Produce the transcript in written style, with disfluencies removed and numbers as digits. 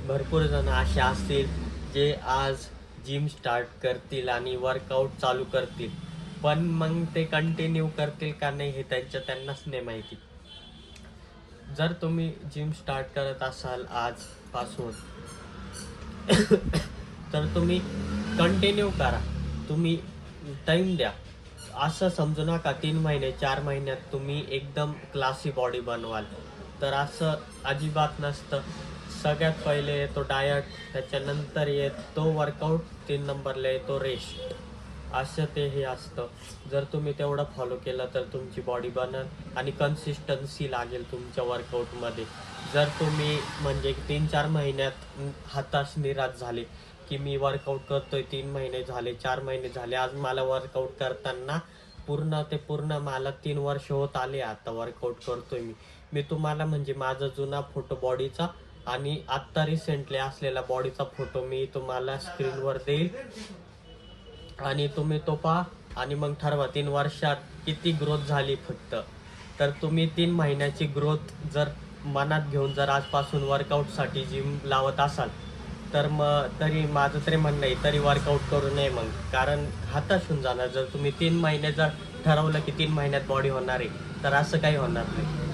भरपूर जण असे असतील जे आज जिम स्टार्ट करतील आणि वर्कआउट चालू करतील, पण मग ते कंटिन्यू करतील का नाही हे त्यांनाच नाही माहिती. जर तुम्ही जिम स्टार्ट करत असाल आजपासून तर तुम्ही कंटिन्यू करा, तुम्ही टाईम द्या. असं समजू नका 3 महिने 4 महिन्यात तुम्ही एकदम क्लासी बॉडी बनवाल, तर असं अजिबात नसतं. सगळ्यात पहिले येतो डायट, त्याच्यानंतर येतो वर्कआउट, 3 नंबरला येतो रेस्ट. असं ते हे असतं. जर तुम्ही तेवढं फॉलो केलं तर तुमची बॉडी बनल आणि कन्सिस्टन्सी लागेल तुमच्या वर्कआउटमध्ये. जर तुम्ही म्हणजे 3-4 महिन्यात हताश निराश झाले की मी वर्कआउट करतोय 3 महिने झाले 4 महिने झाले, आज मला वर्कआउट करताना पूर्ण मला 3 वर्ष होत आले, आता वर्कआउट करतोय मी तुम्हाला म्हणजे माझा जुना फोटो बॉडीचा आणि आत्ता रिसेंटली असलेला बॉडीचा फोटो मी तुम्हाला स्क्रीनवर देईल आणि तुम्ही तो पहा आणि मग ठरवा 3 वर्षात किती ग्रोथ झाली फक्त. तर तुम्ही 3 महिन्याची ग्रोथ जर मनात घेऊन जर आजपासून वर्कआउटसाठी जिम लावत असाल तर मग तरी माझं तरी म्हणणं आहे तरी वर्कआउट करू नये मग, कारण हताश होऊन जाणार. जर तुम्ही 3 महिने जर ठरवलं की 3 महिन्यात बॉडी होणार आहे तर असं काही होणार नाही.